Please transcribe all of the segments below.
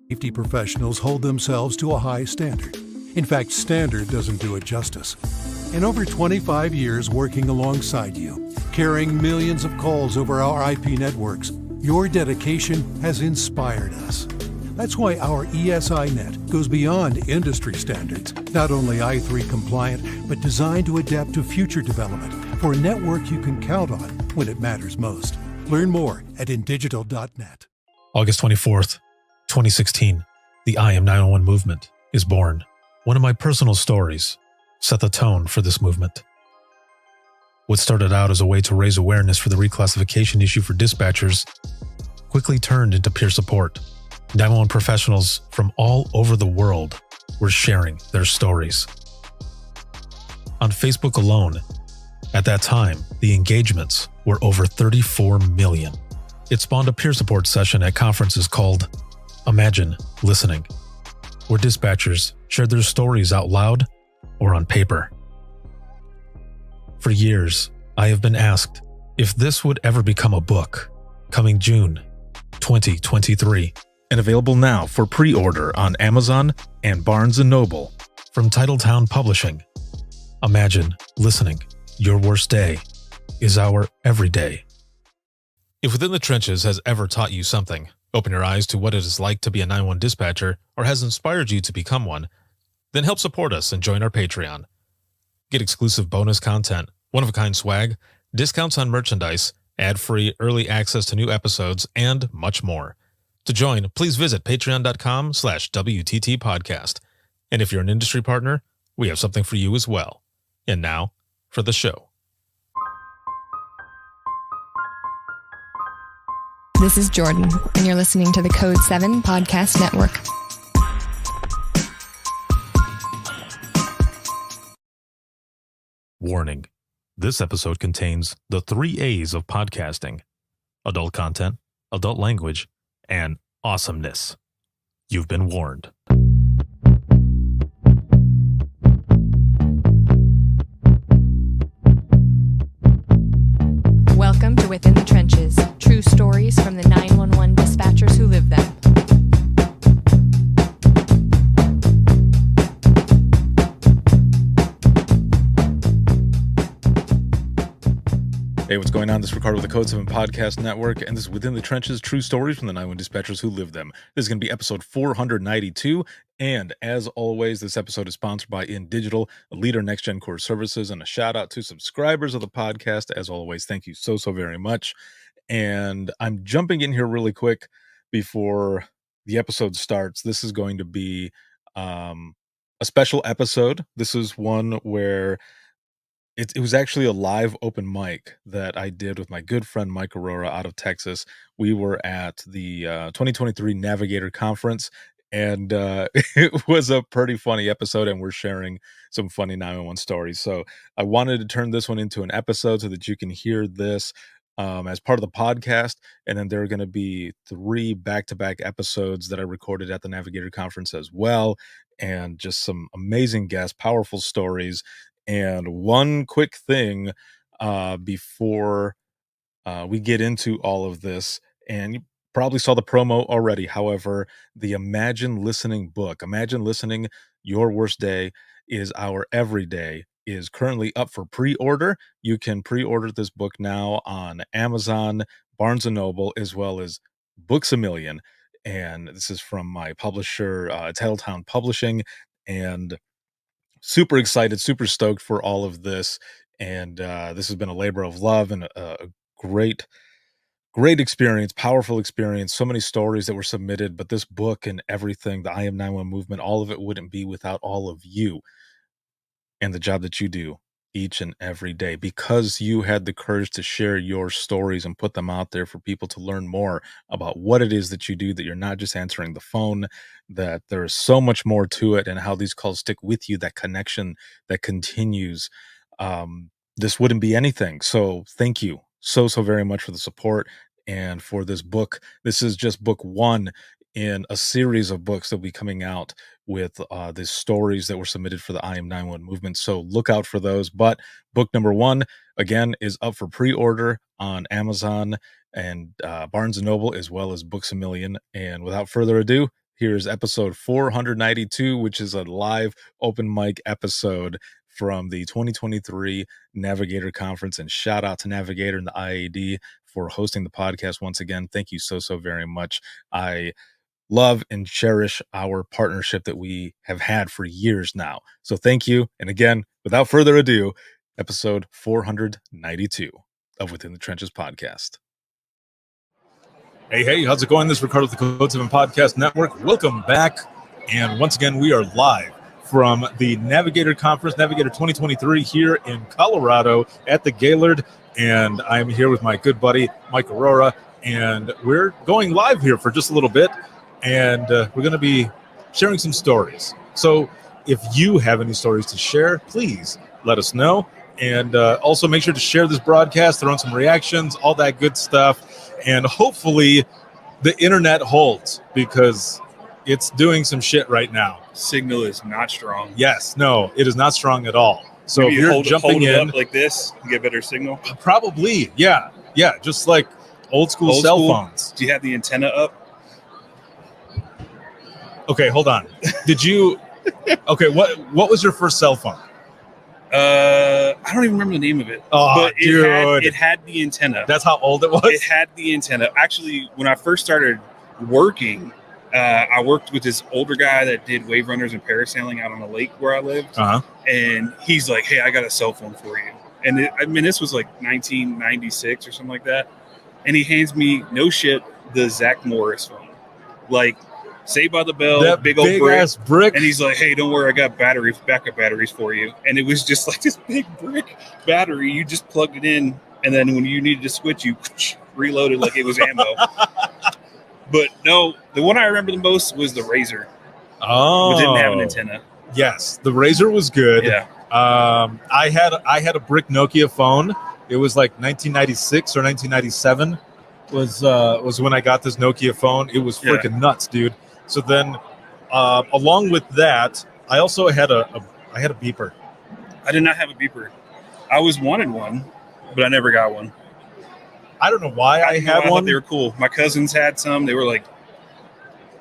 Safety professionals hold themselves to a high standard. In fact, standard doesn't do it justice. In over 25 years working alongside you, carrying millions of calls over our IP networks, your dedication has inspired us. That's why our ESI Net goes beyond industry standards, not only I3 compliant, but designed to adapt to future development for a network you can count on when it matters most. Learn more at indigital.net. August 24th, 2016, the I Am 911 movement is born. One of my personal stories set the tone for this movement. What started out as a way to raise awareness for the reclassification issue for dispatchers quickly turned into peer support. 911 professionals from all over the world were sharing their stories. On Facebook alone, at that time, the engagements were over 34 million. It spawned a peer support session at conferences called Imagine Listening, where dispatchers shared their stories out loud or on paper. For years, I have been asked if this would ever become a book, coming June 2023, and available now for pre-order on Amazon and Barnes & Noble from Titletown Publishing. Imagine Listening. Your worst day is our everyday. If Within the Trenches has ever taught you something, open your eyes to what it is like to be a 911 dispatcher, or has inspired you to become one, then help support us and join our Patreon. Get exclusive bonus content, one-of-a-kind swag, discounts on merchandise, ad-free early access to new episodes, and much more. To join, please visit patreon.com/WTT podcast. And if you're an industry partner, we have something for you as well. And now, for the show. This is Jordan, and you're listening to the Code 7 Podcast Network. Warning. This episode contains the 3 A's of podcasting: adult content, adult language, and awesomeness. You've been warned. Welcome to Within the Trenches, true stories from the 911 dispatchers who live them. Hey, what's going on? This is Ricardo with the Code 7 Podcast Network, and this is Within the Trenches, true stories from the 911 dispatchers who live them. This is going to be episode 492, and as always, this episode is sponsored by InDigital, a leader in next-gen core services, and a shout-out to subscribers of the podcast. As always, thank you so very much. And I'm jumping in here really quick before the episode starts. This is going to be a special episode. This is one where it was actually a live open mic that I did with my good friend Mike Aurora out of Texas. We were at the 2023 Navigator conference, and it was a pretty funny episode, and we're sharing some funny 911 stories. So I wanted to turn this one into an episode so that you can hear this as part of the podcast, and then there are going to be 3 back-to-back episodes that I recorded at the Navigator conference as well, and just some amazing guests, powerful stories. And one quick thing before we get into all of this, and you probably saw the promo already. However, the Imagine Listening book, Imagine Listening, Your Worst Day is Our Everyday, is currently up for pre-order. You can pre-order this book now on Amazon, Barnes & Noble, as well as Books A Million. And this is from my publisher, Titletown Publishing, and super excited, super stoked for all of this. And this has been a labor of love and a great experience, powerful experience. So many stories that were submitted, but this book and everything, the I Am 911 movement, all of it wouldn't be without all of you and the job that you do each and every day, because you had the courage to share your stories and put them out there for people to learn more about what it is that you do, that you're not just answering the phone, that there is so much more to it, and how these calls stick with you, that connection that continues. This wouldn't be anything. So thank you so very much for the support and for this book. This is just book 1 in a series of books that will be coming out with the stories that were submitted for the I Am 911 movement. So look out for those. But book number 1, again, is up for pre-order on Amazon and Barnes & Noble, as well as Books A Million. And without further ado, Here's episode 492, which is a live open mic episode from the 2023 Navigator Conference. And shout out to Navigator and the IAD for hosting the podcast once again. Thank you so very much. I love and cherish our partnership that we have had for years now. So thank you. And again, without further ado, episode 492 of Within the Trenches podcast. Hey, how's it going? This is Ricardo with the Code 7 Podcast Network. Welcome back. And once again, we are live from the Navigator Conference, Navigator 2023 here in Colorado at the Gaylord. And I'm here with my good buddy, Mike Aurora. And we're going live here for just a little bit. And we're going to be sharing some stories. So if you have any stories to share, please let us know. And also make sure to share this broadcast, throw in some reactions, all that good stuff. And hopefully the internet holds because it's doing some shit right now. Signal is not strong. Yes, no, it is not strong at all. So maybe if you're hold jumping it in up like this, you get better signal. Probably, yeah, just like old school cell phones. Do you have the antenna up? Okay, hold on. Did you? Okay, what was your first cell phone? I don't even remember the name of it. Oh, but dude. it had the antenna. That's how old it was? It had the antenna. Actually, when I first started working, I worked with this older guy that did wave runners and parasailing out on a lake where I lived. Uh-huh. And he's like, hey, I got a cell phone for you. And this was like 1996 or something like that. And he hands me, no shit, the Zach Morris phone. Like, Saved by the Bell, that big old brick. Ass brick. And he's like, hey, don't worry, I got backup batteries for you. And it was just like this big brick battery. You just plugged it in, and then when you needed to switch, you reloaded like it was ammo. But no, the one I remember the most was the Razor. Oh. It didn't have an antenna. Yes, the Razor was good. Yeah. I had a brick Nokia phone. It was like 1996 or 1997 was when I got this Nokia phone. It was freaking nuts, dude. So then, along with that, I also had a beeper. I did not have a beeper. I was wanted one, but I never got one. I don't know why I had I one. thought they were cool. My cousins had some. They were like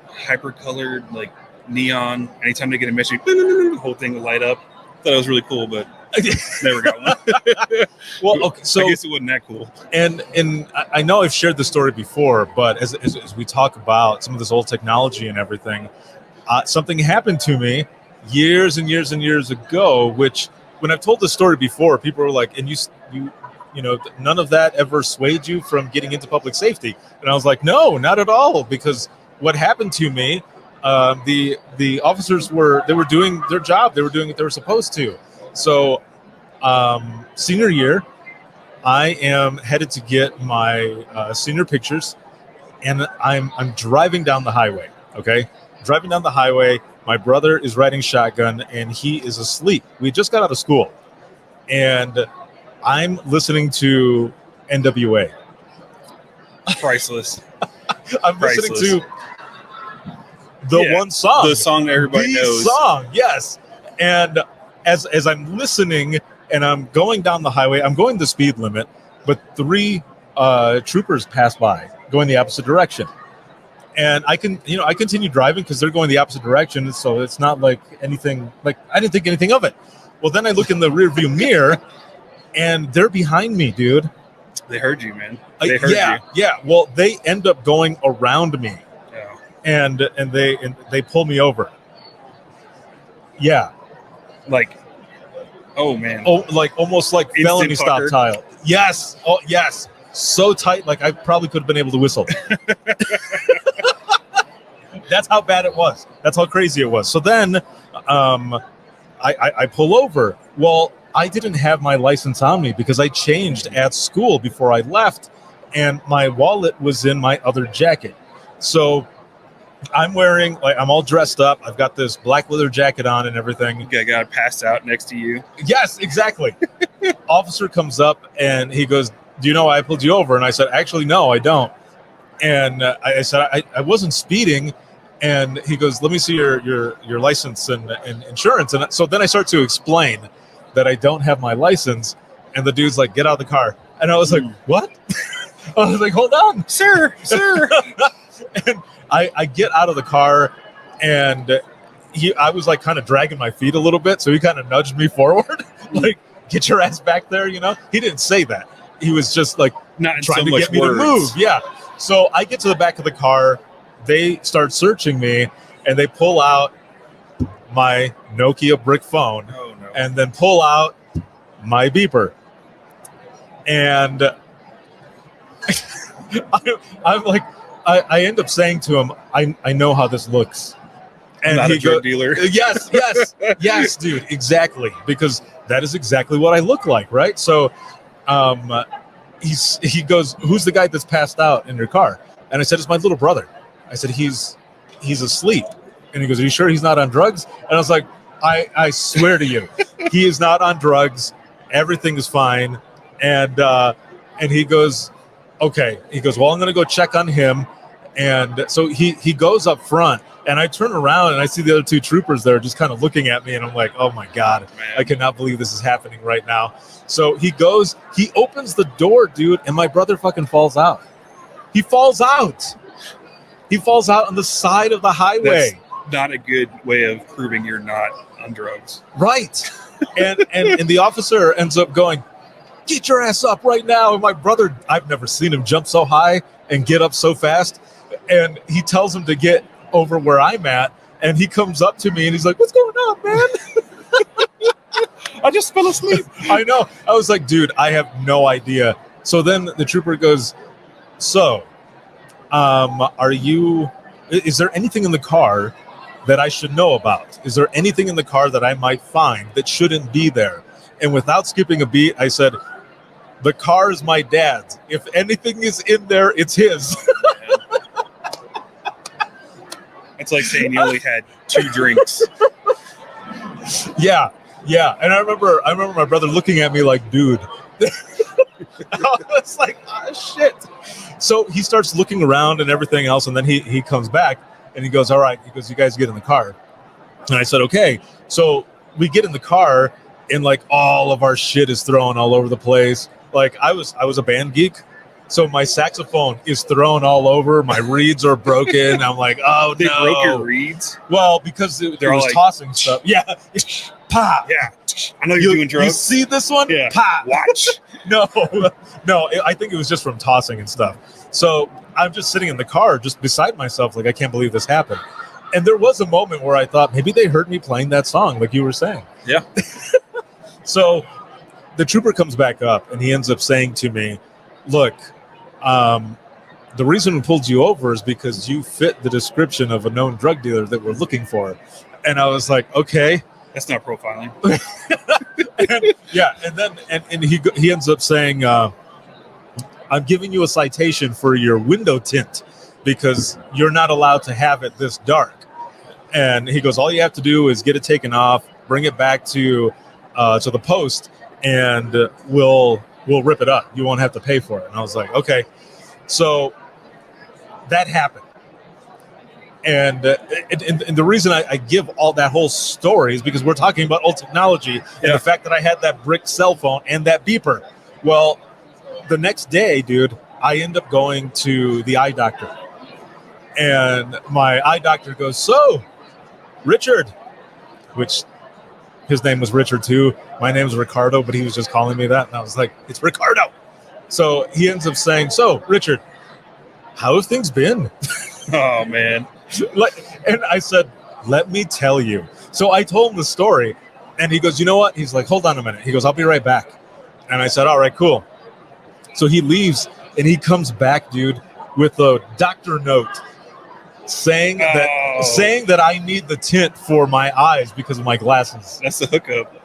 hyper colored, like neon. Anytime they get a message, the whole thing would light up. Thought it was really cool, but never got one. Well, okay, so I guess it wasn't that cool. And I know I've shared this story before, but as we talk about some of this old technology and everything, something happened to me years and years and years ago, which when I've told this story before, people are like, and you know, none of that ever swayed you from getting into public safety. And I was like, no, not at all, because what happened to me, the officers were doing their job. They were doing what they were supposed to. So senior year, I am headed to get my senior pictures, and I'm driving down the highway, okay? Driving down the highway, my brother is riding shotgun, and he is asleep. We just got out of school, and I'm listening to NWA. Priceless. I'm listening to the one song. The song that everybody knows. The song, yes. And as I'm listening and I'm going down the highway, I'm going the speed limit, but 3 troopers pass by going the opposite direction. And I continue driving because they're going the opposite direction, so it's not like anything, like I didn't think anything of it. Well, then I look in the rearview mirror and they're behind me, dude. They heard you, man. They heard you. Yeah. Well, they end up going around me. Yeah. And they pull me over. Yeah. Like, oh man. Oh, like almost like Instant felony stop pucker. tile. Yes. Oh, yes. So tight, like I probably could have been able to whistle. That's how bad it was. That's how crazy it was. So then, I pull over. Well, I didn't have my license on me because I changed at school before I left, and my wallet was in my other jacket. So I'm I'm all dressed up. I've got this black leather jacket on and everything. Okay, got passed out next to you. Yes, exactly. Officer comes up and he goes, "Do you know why I pulled you over?" And I said, "Actually, no, I don't." And I said, I wasn't speeding. And he goes, "Let me see your license and insurance." And so then I start to explain that I don't have my license. And the dude's like, "Get out of the car." And I was like, "What?" I was like, "Hold on, Sir. And I get out of the car, and I was like kind of dragging my feet a little bit, so he kind of nudged me forward, like, get your ass back there, you know? He didn't say that. He was just like Not in trying so to much get me words. to move. Yeah. So I get to the back of the car. They start searching me, and they pull out my Nokia brick phone Oh no. and then pull out my beeper. And I'm like, I end up saying to him, I know how this looks. I'm not a drug dealer. Yes, yes, dude, exactly. Because that is exactly what I look like, right? So he goes, who's the guy that's passed out in your car? And I said, it's my little brother. I said, he's asleep. And he goes, are you sure he's not on drugs? And I was like, I swear to you, he is not on drugs. Everything is fine. And he goes, okay. He goes, well, I'm going to go check on him. And so he goes up front, and I turn around and I see the other two troopers there just kind of looking at me. And I'm like, oh my God, Man. I cannot believe this is happening right now. So he opens the door, dude. And my brother fucking falls out. He falls out. He falls out on the side of the highway. That's not a good way of proving you're not on drugs. Right. And the officer ends up going, get your ass up right now. And my brother, I've never seen him jump so high and get up so fast. And he tells him to get over where I'm at. And he comes up to me and he's like, what's going on, man? I just fell asleep. I know. I was like, dude, I have no idea. So then the trooper goes, so, is there anything in the car that I should know about? Is there anything in the car that I might find that shouldn't be there? And without skipping a beat, I said, the car is my dad's. If anything is in there, it's his. It's like saying you only had 2 drinks. Yeah. And I remember my brother looking at me like, dude. I was like, oh, shit. So he starts looking around and everything else, and then he comes back and he goes, all right. He goes, you guys get in the car. And I said, okay. So we get in the car, and like all of our shit is thrown all over the place. Like I was a band geek, so my saxophone is thrown all over. My reeds are broken. I'm like, oh They no. broke your reeds? Well, because it They're was like- tossing stuff. Yeah. Pop. Yeah. I know you're doing You drugs. see this one? Yeah. Pop. Watch. No, I think it was just from tossing and stuff. So I'm just sitting in the car, just beside myself, like I can't believe this happened. And there was a moment where I thought maybe they heard me playing that song, like you were saying. Yeah. So the trooper comes back up, and he ends up saying to me, look, the reason we pulled you over is because you fit the description of a known drug dealer that we're looking for. And I was like, okay. That's not profiling. And he ends up saying, I'm giving you a citation for your window tint because you're not allowed to have it this dark. And he goes, all you have to do is get it taken off, bring it back to the post, and we'll rip it up. You won't have to pay for it. And I was like, okay. So that happened. And the reason I give all that whole story is because we're talking about old technology and the fact that I had that brick cell phone and that beeper. Well, the next day, dude, I end up going to the eye doctor. And my eye doctor goes, so, Richard, which his name was Richard too. My name is Ricardo, but he was just calling me that. And I was like, it's Ricardo. So he ends up saying, so, Richard, how have things been? Oh, man. And I said, let me tell you. So I told him the story, and he goes, you know what? He's like, hold on a minute. He goes, I'll be right back. And I said, all right, cool. So he leaves, and he comes back, dude, with a doctor note saying that I need the tint for my eyes because of my glasses. That's the hookup.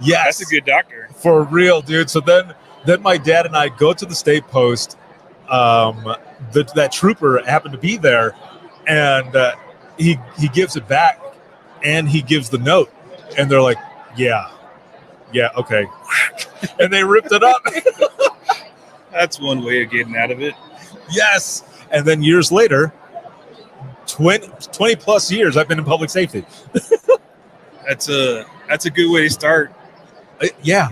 Yes. That's a good doctor. For real, dude. So then my dad and I go to the state post. That trooper happened to be there, and he gives it back, and he gives the note, and they're like, yeah, okay. And they ripped it up. That's one way of getting out of it. Yes. And then years later, 20 plus years, I've been in public safety. That's a good way to start. Yeah.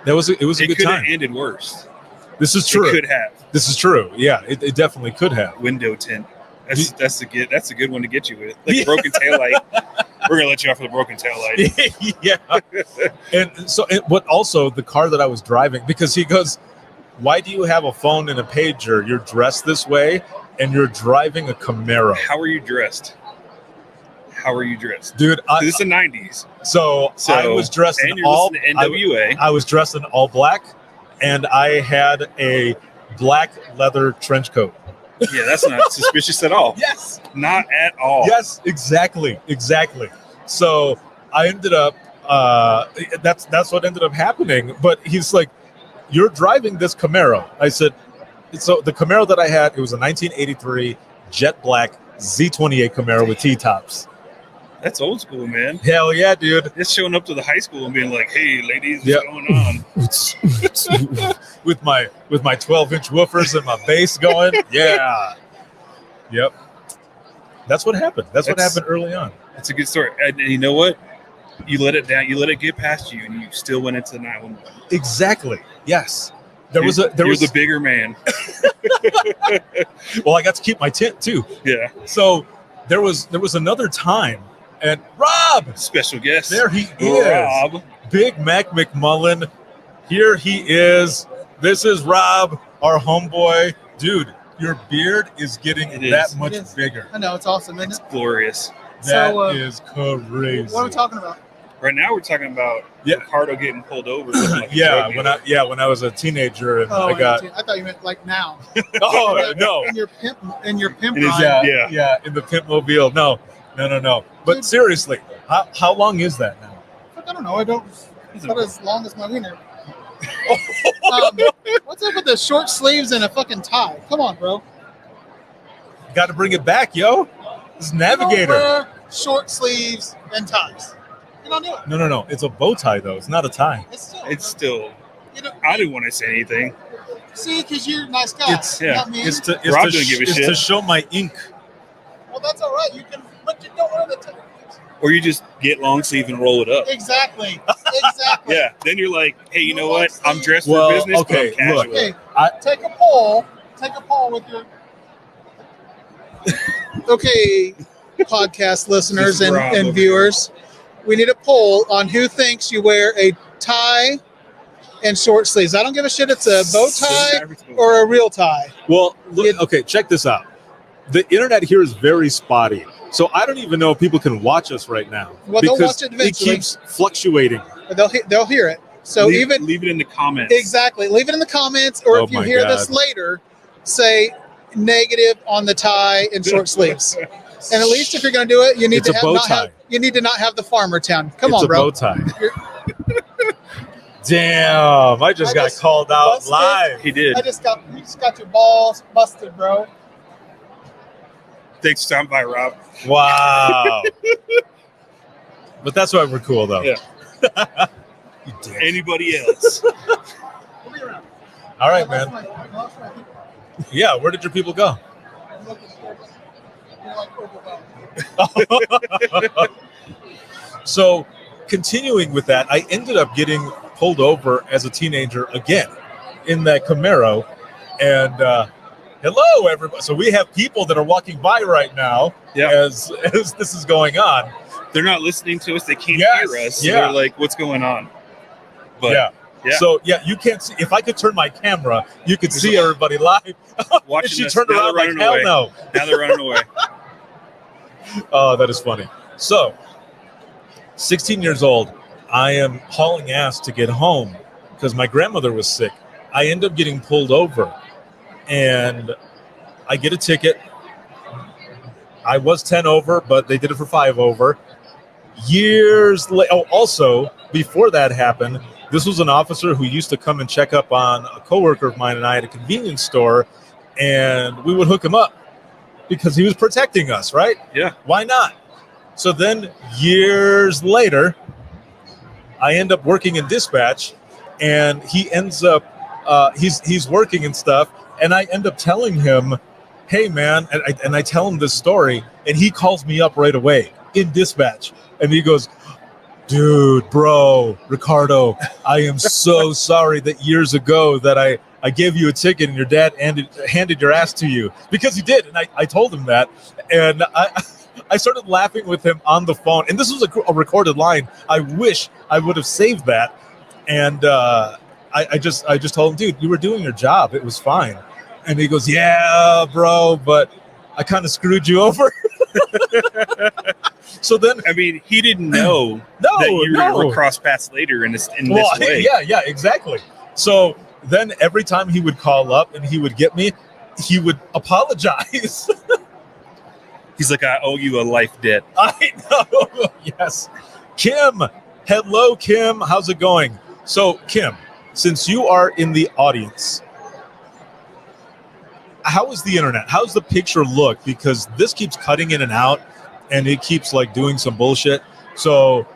It was a good It could time. have ended worse. This is true. It could have. This is true. Yeah, it definitely could have. Window tint. That's a good one to get you with. Like broken taillight. We're gonna let you off with a broken taillight. Yeah. And so, but also the car that I was driving, because he goes, "Why do you have a phone and a pager? You're dressed this way, and you're driving a Camaro." How are you dressed? Dude? This is the '90s. So I was dressed and in you're all. listening to NWA. I was dressed in all black, and I had a black leather trench coat. Yeah, that's not suspicious at all. Yes. Not at all. Yes, exactly. So I ended up. That's what ended up happening. But he's like, "You're driving this Camaro." I said, "So the Camaro that I had, it was a 1983 jet black Z28 Camaro with T-tops." That's old school, man. Hell yeah, dude! It's showing up to the high school and being like, "Hey, ladies, what's going on?" with my 12-inch woofers and my bass going. Yeah. Yep. That's what happened. That's what happened early on. It's a good story. And you know what? You let it down. You let it get past you, and you still went into the 911. Exactly. Yes. You're the bigger man. Well, I got to keep my tint too. Yeah. So there was another time, and Rob, special guest. there he is. Rob. Big Mac McMullen. Here he is. This is Rob, our homeboy. Dude, your beard is getting that much bigger. I know, it's awesome, isn't it? Glorious. That is crazy. What are we talking about? Right now, we're talking about Ricardo getting pulled over. Like when I was a teenager and I thought you meant like now. Oh no! In your pimp ride. Yeah, in the pimp mobile. No. But Dude, seriously, how long is that now? I don't know. It's not as long as my wiener. What's up with the short sleeves and a fucking tie? Come on, bro. Got to bring it back, yo. This is Navigator. You don't wear short sleeves and ties. You don't do it. No. It's a bow tie though. It's not a tie. It's still. You know, I didn't want to say anything. See, because you're a nice guy. It's Rob doesn't give a shit. to show my ink. Well, that's all right. You can, but you don't wear the tie. Or you just get long sleeve and roll it up. Exactly. Yeah. Then you're like, hey, you know what? I'm dressed for business, but I'm casual. Look, Okay. Take a poll. Take a poll with your. Okay, podcast listeners and viewers, we need a poll on who thinks you wear a tie and short sleeves. I don't give a shit. It's a bow tie or a real tie. Well, look, okay, check this out. The internet here is very spotty. So I don't even know if people can watch us right now. Well, they'll watch it eventually. It keeps fluctuating. They'll hear it. So leave it in the comments. Exactly. Leave it in the comments, or if you hear this later, say negative on the tie and short sleeves. And at least if you're going to do it, you need to not have the farmer town. Come on, bro. It's a bow tie. Damn! I just got called out busted. live. He did. You just got your balls busted, bro. Thanks for stopping by, Rob. Wow. But that's why we're cool, though. Yeah. Anybody else? All right, man. Yeah, where did your people go? So, continuing with that, I ended up getting pulled over as a teenager again in that Camaro. And hello, everybody. So we have people that are walking by right now as this is going on. They're not listening to us. They can't hear us. So they're like, what's going on? But yeah. So, you can't see. If I could turn my camera, you could see everybody live. Watching she us. turned Now around like, hell away. no. Now they're running away. Oh, that is funny. So, 16 years old, I am hauling ass to get home because my grandmother was sick. I end up getting pulled over, and I get a ticket. I was 10 over, but they did it for 5 over. Years later, also, before that happened, this was an officer who used to come and check up on a coworker of mine and I at a convenience store, and we would hook him up because he was protecting us, right? Yeah. Why not? So then years later, I end up working in dispatch, and he ends up, he's working and stuff, and I end up telling him, hey, man, and I tell him this story, and he calls me up right away in dispatch, and he goes, dude, bro, Ricardo, I am so sorry that years ago that I gave you a ticket and your dad handed your ass to you, because he did. And I told him that. And I started laughing with him on the phone. And this was a recorded line. I wish I would have saved that. And I just told him, dude, you were doing your job. It was fine. And he goes, yeah, bro, but I kind of screwed you over. So then, I mean, he didn't know that you would cross paths later in this way. Yeah, exactly. So then every time he would call up and he would get me, he would apologize. He's like, I owe you a life debt. I know. Yes. Kim. Hello, Kim. How's it going? So, Kim, since you are in the audience, how is the internet? How's the picture look? Because this keeps cutting in and out, and it keeps like doing some bullshit. So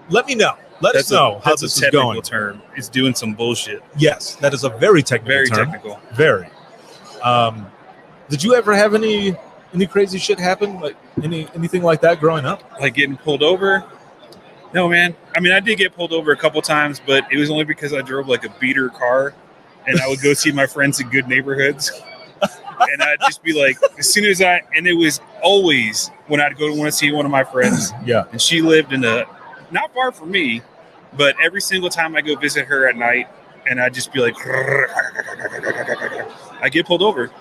let me know. Let us know how this is going. That's a technical term. It's doing some bullshit. Yes, that is a very technical term. Technical. Very. Did you ever have any crazy shit happen? Like anything like that growing up? Like getting pulled over? No, man. I mean, I did get pulled over a couple times, but it was only because I drove like a beater car, and I would go see my friends in good neighborhoods. And I'd just be like, as soon as and it was always when I'd go to want to see one of my friends. Yeah. And she lived not far from me, but every single time I go visit her at night, and I'd just be like, I get pulled over.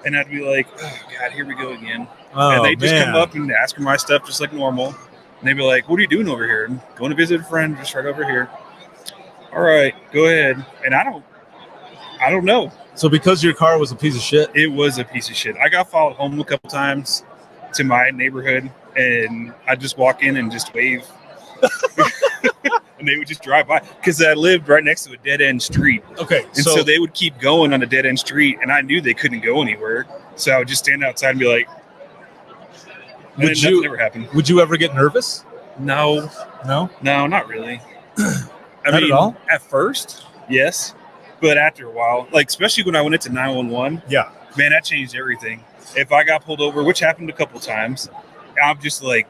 And I'd be like, oh, God, here we go again. And they'd just come up and ask her my stuff just like normal. And they'd be like, what are you doing over here? I'm going to visit a friend just right over here. All right, go ahead. And I don't know. So because your car was a piece of shit? It was a piece of shit. I got followed home a couple times to my neighborhood, and I'd just walk in and just wave. And they would just drive by, because I lived right next to a dead-end street. Okay. And so they would keep going on a dead-end street, and I knew they couldn't go anywhere. So I would just stand outside and be like, nothing ever happened. Would you ever get nervous? No. No, not really. Not at all? At first, yes. But after a while, like especially when I went into 911, yeah, man, that changed everything. If I got pulled over, which happened a couple times, I'm just like,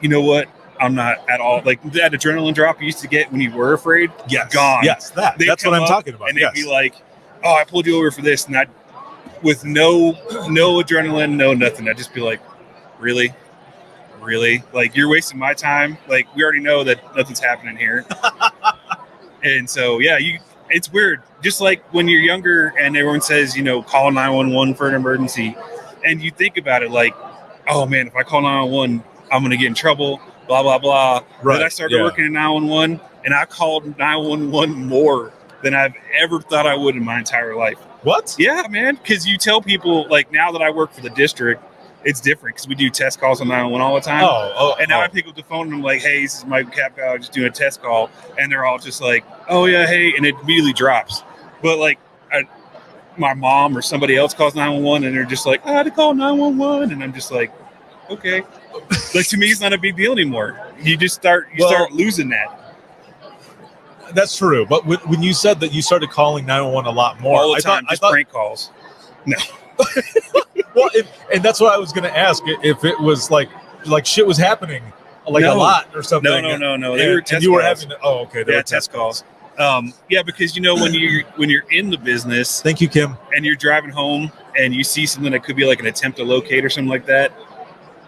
you know what? I'm not at all like that adrenaline drop you used to get when you were afraid. Yes, gone. Yes, that's what I'm talking about. And they'd be like, "Oh, I pulled you over for this," and with no adrenaline, no nothing. I'd just be like, "Really? Like you're wasting my time. Like we already know that nothing's happening here." And so, yeah, it's weird. Just like when you're younger and everyone says, call 911 for an emergency. And you think about it like, oh, man, if I call 911, I'm going to get in trouble, blah, blah, blah. Right. Then I started working at 911, and I called 911 more than I've ever thought I would in my entire life. What? Yeah, man, because you tell people, like now that I work for the district, it's different because we do test calls on 911 all the time. And now I pick up the phone and I'm like, hey, this is my cap guy just doing a test call. And they're all just like, oh, yeah, hey. And it immediately drops. But like my mom or somebody else calls 911 and they're just like, I had to call 911. And I'm just like, okay. Like to me, it's not a big deal anymore. You just start losing that. That's true. But when you said that you started calling 911 a lot more. All the time, just prank calls. No. Well, and that's what I was going to ask, if it was like shit was happening a lot or something. No. They were test calls. You were having they were test calls. Because when you're in the business. Thank you, Kim. And you're driving home and you see something that could be like an attempt to locate or something like that.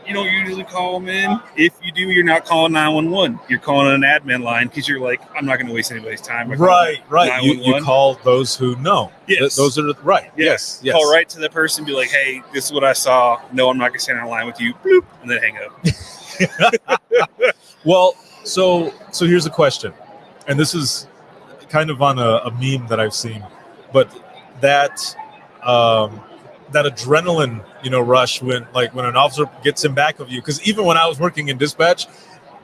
You don't usually call them in. If you do, you're not calling 911. You're calling an admin line because you're like, I'm not going to waste anybody's time. Right. You call those who know. Yes. Those are right. Yes. Call right to the person, be like, hey, this is what I saw. No, I'm not going to stand on a line with you. Bloop, and then hang up. Well, so here's a question. And this is kind of on a meme that I've seen. But that adrenaline, rush when an officer gets in back of you. Because even when I was working in dispatch,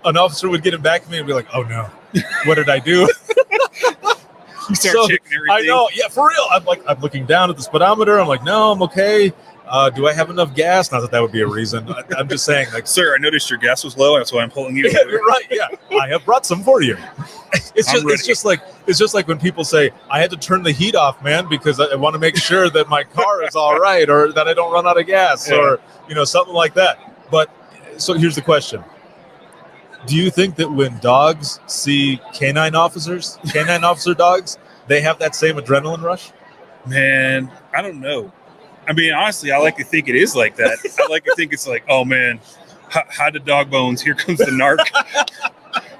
an officer would get in back of me and be like, "Oh no, what did I do?" You start checking everything. I know, yeah, for real. I'm looking down at the speedometer. I'm like, "No, I'm okay. Do I have enough gas?" Not that would be a reason. I'm just saying, like, sir, I noticed your gas was low. That's why I'm pulling you. Yeah, you're right. Yeah, I have brought some for you. It's just like when people say, I had to turn the heat off, man, because I want to make sure that my car is all right, or that I don't run out of gas, or something like that. But so here's the question: do you think that when dogs see canine officer dogs, they have that same adrenaline rush? Man, I don't know. I mean, honestly, I like to think it is like that. I like to think it's like, oh man, hide the dog bones. Here comes the narc.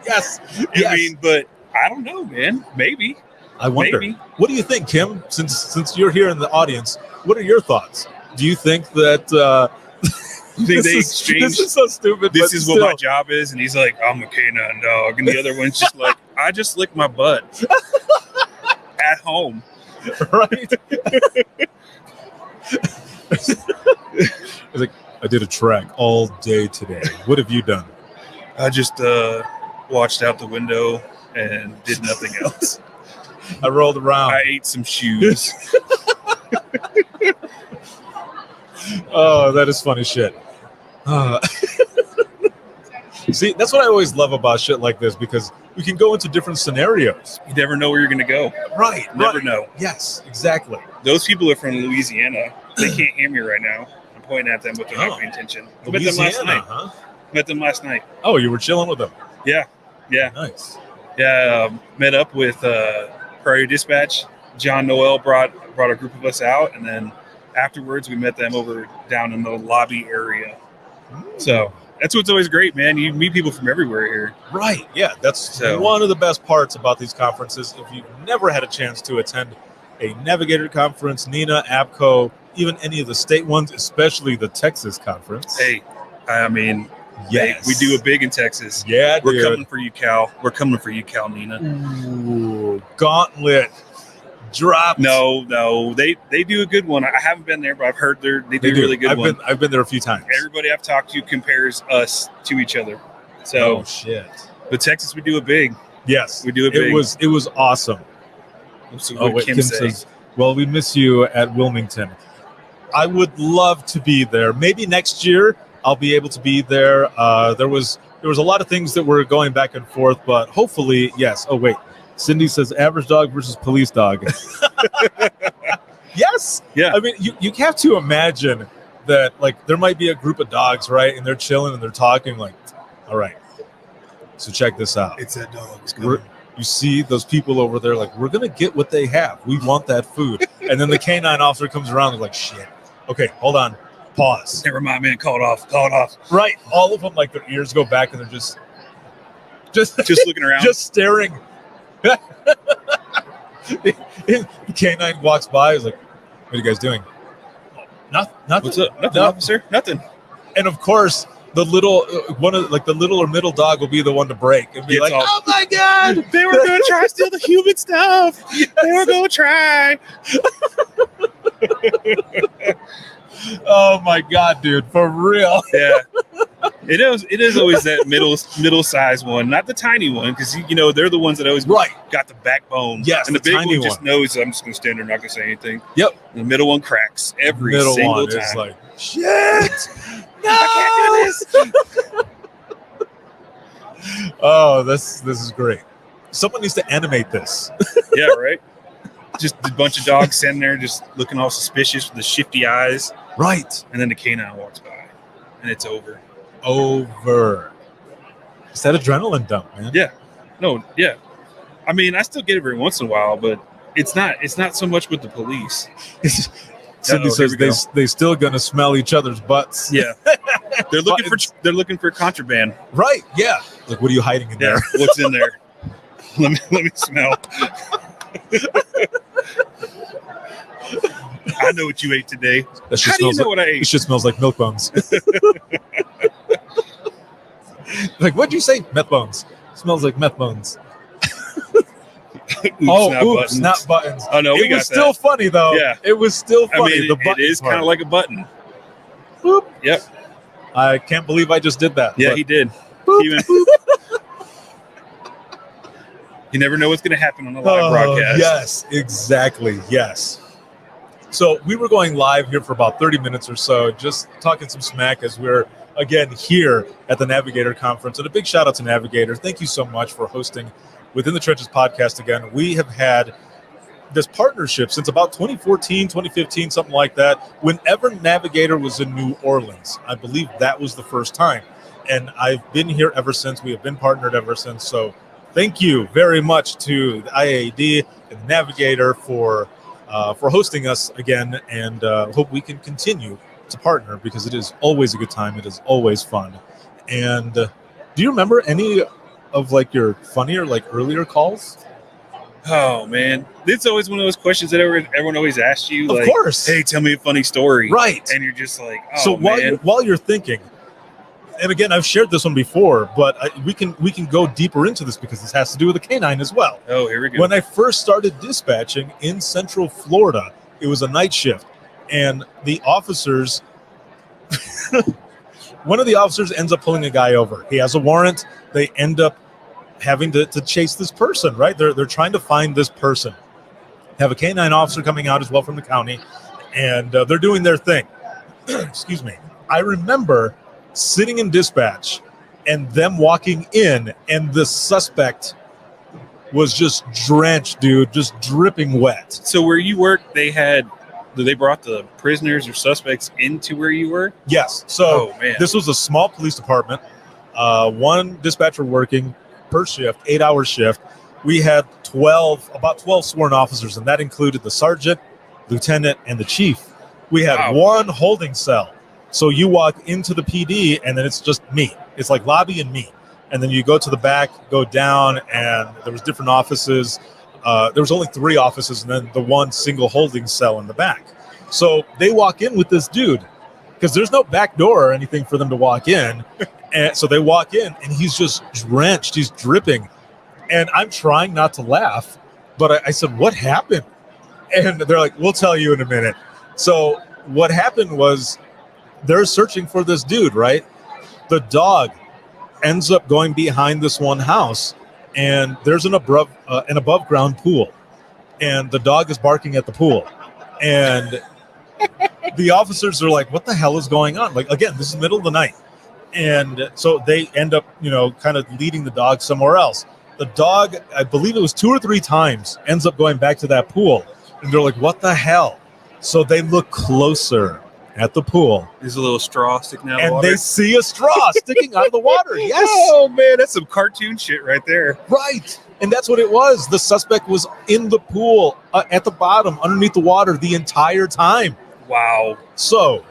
Yes. I mean, but I don't know, man. Maybe. I wonder. Maybe. What do you think, Kim? Since you're here in the audience, what are your thoughts? Do you think that You think they exchange? This is so stupid. This but is still. what my job is, and he's like, I'm a canine dog, and the other one's just like, I just lick my butt at home. Right? It's like, I did a trek all day today. What have you done? I just watched out the window and did nothing else. I rolled around. I ate some shoes. Oh, that is funny shit. See, that's what I always love about shit like this, because we can go into different scenarios. You never know where you're going to go. Right. Never know. Yes, exactly. Those people are from Louisiana. They can't hear me right now. I'm pointing at them, but they're not paying attention. I met them last night. Huh? Met them last night. Oh, you were chilling with them. Yeah. Nice. Yeah. Met up with Prairie Dispatch. John Noel brought a group of us out, and then afterwards we met them over down in the lobby area. So that's what's always great, man. You meet people from everywhere here. Right. Yeah, that's one of the best parts about these conferences. If you've never had a chance to attend a Navigator conference, NINA, APCO, even any of the state ones, especially the Texas conference. Hey, I mean, yes, we do it big in Texas. Yeah, we're dude. coming for you, Cal. We're coming for you, Cal, Nina. Ooh, gauntlet dropped. No, they do a good one. I haven't been there, but I've heard they do a really good one. I've been there a few times. Everybody I've talked to compares us to each other. So, oh shit! But Texas, we do it big. Yes, we do it big. It was awesome. So what Kim says, well, we miss you at Wilmington. I would love to be there. Maybe next year I'll be able to be there. There was a lot of things that were going back and forth, but hopefully, yes. Oh wait, Cindy says average dog versus police dog. Yes. Yeah. I mean, you have to imagine that, like, there might be a group of dogs, right, and they're chilling and they're talking, like, all right, so check this out. It's that dog. You see those people over there, like, we're going to get what they have. We want that food. And then the canine officer comes around and like, shit. Okay, hold on. Pause. Never mind, man. Call it off. Right. All of them, like, their ears go back and they're just looking around. Just staring. The canine walks by. He's like, what are you guys doing? Nothing. What's up? Nothing, officer. Nothing. And of course, the little the little or middle dog will be the one to break and be like, "Oh my god, they were going to try to steal the human stuff. Yes. They were going to try." Oh my god, dude, for real. Yeah, it is always that middle size one, not the tiny one, because they're the ones that always got the backbone. Yes, and the big tiny one just knows I'm just going to stand there, not going to say anything. Yep. And the middle one cracks every middle single one time. Is like, shit. No! I can't do this. Oh, this is great. Someone needs to animate this. Yeah, right. Just a bunch of dogs sitting there, just looking all suspicious with the shifty eyes. Right. And then the canine walks by, and it's over. It's that adrenaline dump, man. Yeah. No. Yeah. I mean, I still get it every once in a while, but it's not so much with the police. Cindy says they still gonna smell each other's butts. Yeah, they're looking for contraband. Right? Yeah. Like, what are you hiding in there? What's in there? let me smell. I know what you ate today. How do you know what I ate? This shit smells like milk bones. Like, what'd you say? Meth bones. Smells like meth bones. Oops, not buttons. Oh no, it was still funny though. Yeah, it was still funny. I mean, it is kind of like a button. Boop. Yep. I can't believe I just did that. Yeah, he did. You never know what's going to happen on a live broadcast. Yes, exactly. Yes. So we were going live here for about 30 minutes or so, just talking some smack as we're again here at the Navigator Conference. And a big shout out to Navigator. Thank you so much for hosting Within the Trenches podcast again. We have had this partnership since about 2014, 2015, something like that. Whenever Navigator was in New Orleans, I believe that was the first time. And I've been here ever since. We have been partnered ever since. So thank you very much to the IAD and the Navigator for hosting us again, and hope we can continue to partner because it is always a good time. It is always fun. And do you remember any of like your funnier, like earlier calls? Oh man, it's always one of those questions that everyone always asks you. Of like, course. Hey, tell me a funny story. Right. And you're just like, oh, so man. while you're thinking, and again, I've shared this one before, but we can go deeper into this because this has to do with the canine as well. Oh, here we go. When I first started dispatching in Central Florida, it was a night shift, and the officers, one of the officers ends up pulling a guy over. He has a warrant. They end up having to chase this person, right? They're trying to find this person. Have a canine officer coming out as well from the county, and they're doing their thing. Excuse me. I remember sitting in dispatch and them walking in, and the suspect was just drenched, dude, just dripping wet. So where you worked, they brought the prisoners or suspects into where you were? Yes. So Oh, man. this was a small police department, one dispatcher working per shift, 8-hour shift. We had about 12 sworn officers, and that included the sergeant, lieutenant, and the chief. We had Wow. one holding cell. So you walk into the PD, and then it's just me. It's like lobby and me. And then you go to the back, go down, and there was different offices. There was only 3 offices, and then the one single holding cell in the back. So they walk in with this dude, because there's no back door or anything for them to walk in. And so they walk in, and he's just drenched. He's dripping. And I'm trying not to laugh, but I said, what happened? And they're like, we'll tell you in a minute. So what happened was they're searching for this dude, right? The dog ends up going behind this one house, and there's an above ground pool, and the dog is barking at the pool. And the officers are like, what the hell is going on? Like, again, this is middle of the night. And so they end up, kind of leading the dog somewhere else. The dog, I believe it was 2 or 3 times, ends up going back to that pool. And they're like, what the hell? So they look closer at the pool. There's a little straw sticking out of the And water. they see a straw sticking out of the water. Yes. Oh, man, that's some cartoon shit right there. Right. And that's what it was. The suspect was in the pool at the bottom, underneath the water the entire time. Wow. So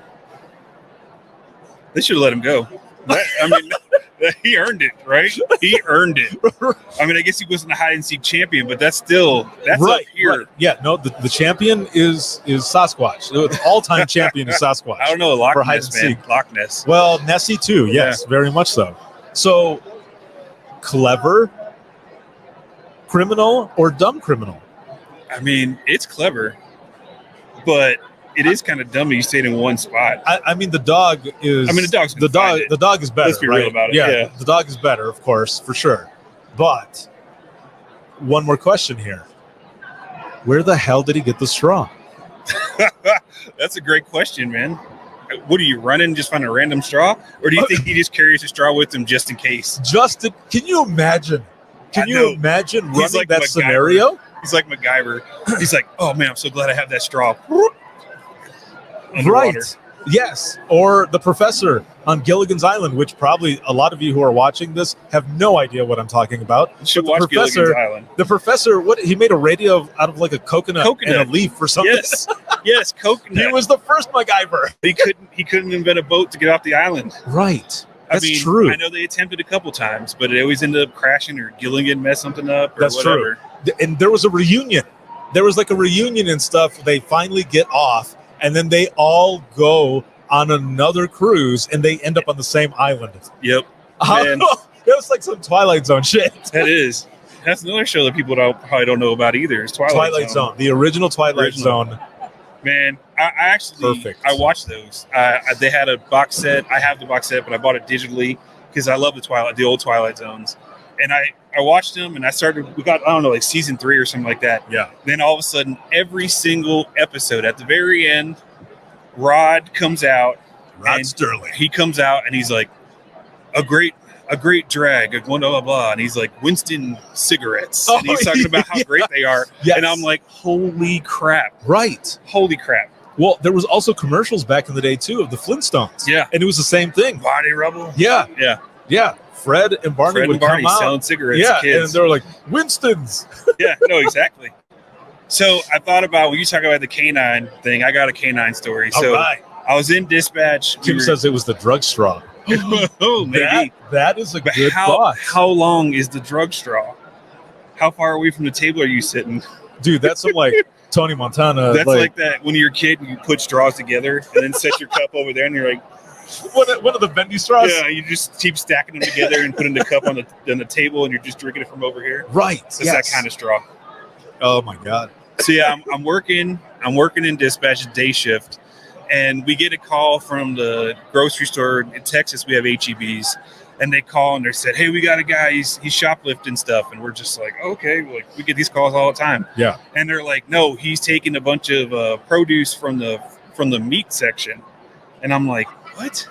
They should have let him go. He earned it, right? He earned it. I mean, I guess he wasn't a hide-and-seek champion, but that's right, up here. Right. Yeah, no, the champion is Sasquatch. The all-time champion is Sasquatch. I don't know, Loch For hide Ness, and man. seek. Loch Ness. Well, Nessie too. Yes, very much so. So, clever criminal or dumb criminal? I mean, it's clever, but it is kind of dumb that you stayed in one spot. I mean, the dog is. I mean, the dog's the dog. The dog is better. Let's be right? real about it. Yeah, Yeah. the dog is better, of course, for sure. But one more question here: where the hell did he get the straw? That's a great question, man. What are you running? Just find a random straw, or do you think he just carries a straw with him just in case? Can you imagine? Can I you know. imagine He's running like that MacGyver. scenario? He's like MacGyver. He's like, oh man, I'm so glad I have that straw. Right. Underwater. Yes. Or the professor on Gilligan's Island, which probably a lot of you who are watching this have no idea what I'm talking about. You should But watch Gilligan's Island. The professor, he made a radio out of like a coconut and a leaf or something. Yes, yes, coconut. He was the first MacGyver. He couldn't invent a boat to get off the island. Right. That's I mean, true. I know they attempted a couple times, but it always ended up crashing, or Gilligan messed something up, or That's whatever. true. And there was a reunion. There was like a reunion and stuff. They finally get off, and then they all go on another cruise, and they end up on the same island. Yep, It Man. was like some Twilight Zone shit. that is. That's another show that people probably don't know about either. Is Twilight Zone, the original Twilight Zone. Man, I actually Perfect. I watched those. They had a box set. I have the box set, but I bought it digitally because I love the old Twilight Zones. And I watched them, and we got, I don't know, like season 3 or something like that. Yeah. Then all of a sudden, every single episode at the very end, Rod comes out. Rod and Sterling. He comes out and he's like, a great drag, blah, blah, blah. And he's like, Winston cigarettes. Oh, and he's talking about how great they are. Yes. And I'm like, holy crap. Right. Holy crap. Well, there was also commercials back in the day, too, of the Flintstones. Yeah. And it was the same thing. Body rubble. Yeah. Yeah. Yeah. Fred and Barney Fred would and Barney come out. selling cigarettes Yeah, to kids. and they were like, Winston's. Yeah, no, exactly. So I thought about when you talk about the canine thing, I got a canine story. So All right. I was in dispatch. Kim says it was the drug straw. Oh, maybe. That is a But good thought. how long is the drug straw? How far away from the table are you sitting? Dude, that's some like Tony Montana. That's like that when you're a kid and you put straws together and then set your cup over there and you're like, one of the bendy straws. yeah, you just keep stacking them together and putting the cup on the table and you're just drinking it from over here. Right. It's that kind of straw. Oh my God. So yeah, I'm working in dispatch day shift, and we get a call from the grocery store in Texas. We have HEBs, and they call and they said, "Hey, we got a guy. He's shoplifting stuff," and we're just like, "Okay." Like we get these calls all the time. Yeah. And they're like, "No, he's taking a bunch of produce from the meat section," and I'm like, "What?"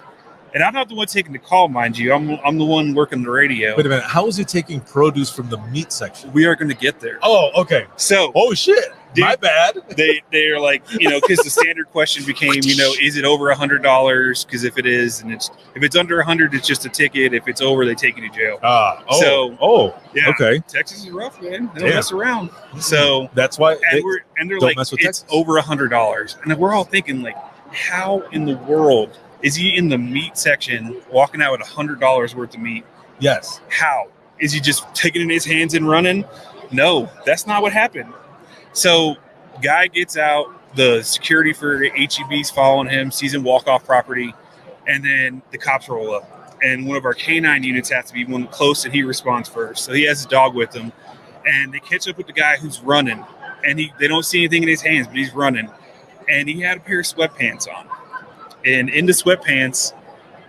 And I'm not the one taking the call, mind you. I'm the one working the radio. Wait a minute. How is he taking produce from the meat section? We are going to get there. Oh, okay. So, Oh shit. Dude, My bad. they're like, because the standard question became, is it over $100? Because if it is, and if it's under 100, it's just a ticket. If it's over, they take you to jail. Yeah, okay. Texas is rough, man. They don't Damn. mess around. So That's why. they're don't like, mess with it's Texas. over $100, and we're all thinking like, how in the world is he in the meat section walking out with $100 worth of meat? Yes. How is he just taking it in his hands and running? No, that's not what happened. So, guy gets out. The security for HEB's following him, sees him walk off property, and then the cops roll up. And one of our canine units has to be one close, and he responds first. So he has his dog with him, and they catch up with the guy who's running. And they don't see anything in his hands, but he's running. And he had a pair of sweatpants on. And in the sweatpants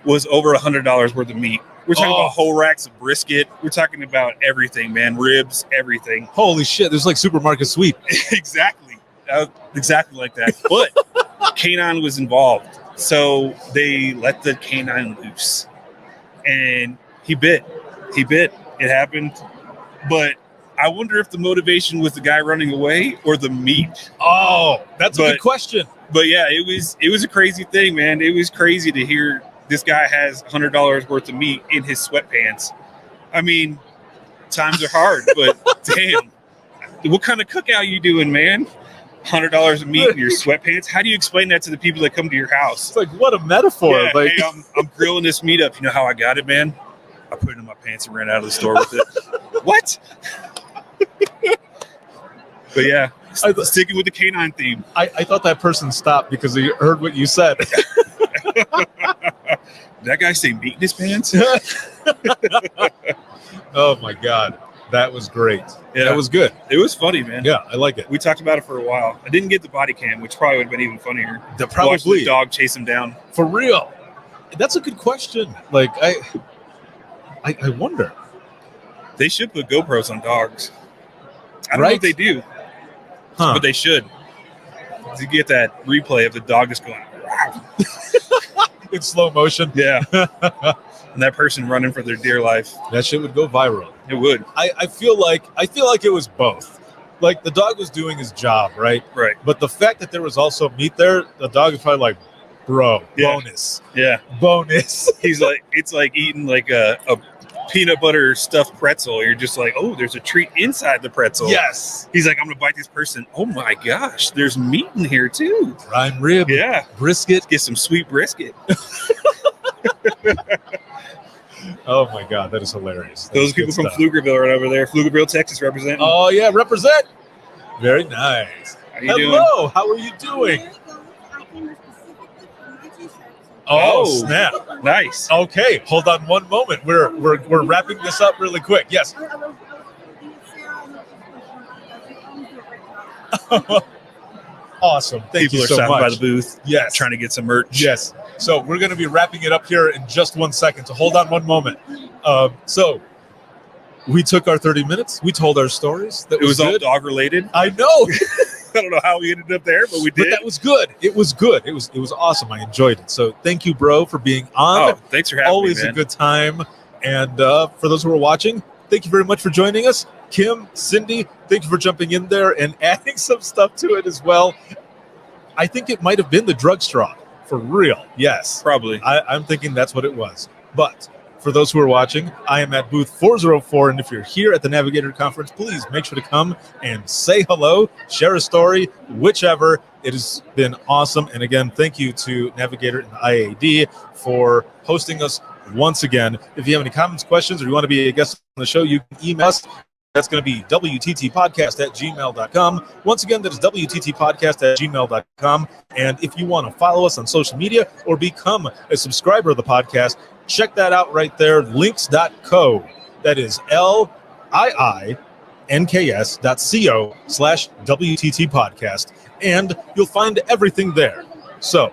was over $100 worth of meat. We're talking about whole racks of brisket. We're talking about everything, man. Ribs, everything. Holy shit. There's like supermarket sweep. Exactly. Exactly like that. But canine was involved. So they let the canine loose. And he bit. It happened. But I wonder if the motivation was the guy running away or the meat. Oh, that's a good question. But yeah, it was a crazy thing, man. It was crazy to hear this guy has $100 worth of meat in his sweatpants. I mean, times are hard, but damn, what kind of cookout you doing, man? $100 of meat in your sweatpants. How do you explain that to the people that come to your house? It's like, what a metaphor. Yeah, like, hey, I'm grilling this meat up. You know how I got it, man? I put it in my pants and ran out of the store with it. What? But yeah, sticking with the canine theme. I thought that person stopped because he heard what you said. Did that guy say meat in his pants? Oh my God. That was great. Yeah. That was good. It was funny, man. Yeah, I like it. We talked about it for a while. I didn't get the body cam, which probably would have been even funnier. Watch Probably. the dog chase him down. For real. That's a good question. Like, I wonder. They should put GoPros on dogs. I don't know if they do, but they should. To get that replay of the dog just going in slow motion. Yeah. And that person running for their dear life. That shit would go viral. It would. I feel like it was both. Like the dog was doing his job, right? Right. But the fact that there was also meat there, the dog is probably like, bro, Yeah. bonus. Yeah. Bonus. He's like, it's like eating like a peanut butter stuffed pretzel. You're just like, oh, there's a treat inside the pretzel. Yes. He's like, I'm gonna bite this person. Oh my gosh, there's meat in here too. Prime rib. Yeah. Brisket. Get some sweet brisket. Oh my God, that is hilarious. That Those is people good from stuff. Pflugerville are over there. Pflugerville, Texas, representing. Oh yeah, represent. Very nice. How you doing? Hello, how are you doing? Oh, snap. Nice. Okay, hold on one moment. We're wrapping this up really quick. Yes. Awesome. Thank People you are so stopping much. by the booth. Yes. Trying to get some merch. Yes. So we're going to be wrapping it up here in just 1 second. So hold on one moment. So we took our 30 minutes. We told our stories. That It was all good. dog related. I know. I don't know how we ended up there, but we But did. that was good. It was good. It was awesome. I enjoyed it. So thank you, bro, for being on. Oh, thanks for having Always me, man. a good time. And for those who are watching, thank you very much for joining us. Kim, Cindy, thank you for jumping in there and adding some stuff to it as well. I think it might have been the drug straw. For real. Yes. Probably. I'm thinking that's what it was. But for those who are watching, I am at booth 404, and if you're here at the Navigator Conference, please make sure to come and say hello, share a story, whichever. It has been awesome. And again, thank you to Navigator and the IAD for hosting us once again. If you have any comments, questions, or you want to be a guest on the show, you can email us. That's going to be wttpodcast@gmail.com. Once again, that is wttpodcast@gmail.com. And if you want to follow us on social media or become a subscriber of the podcast, check that out right there, links.co. That is links.co/WTT podcast. And you'll find everything there. So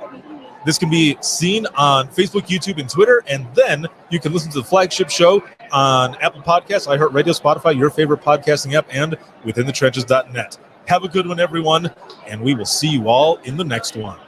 this can be seen on Facebook, YouTube, and Twitter. And then you can listen to the flagship show on Apple Podcasts, iHeartRadio, Spotify, your favorite podcasting app, and withinthetrenches.net. Have a good one, everyone, and we will see you all in the next one.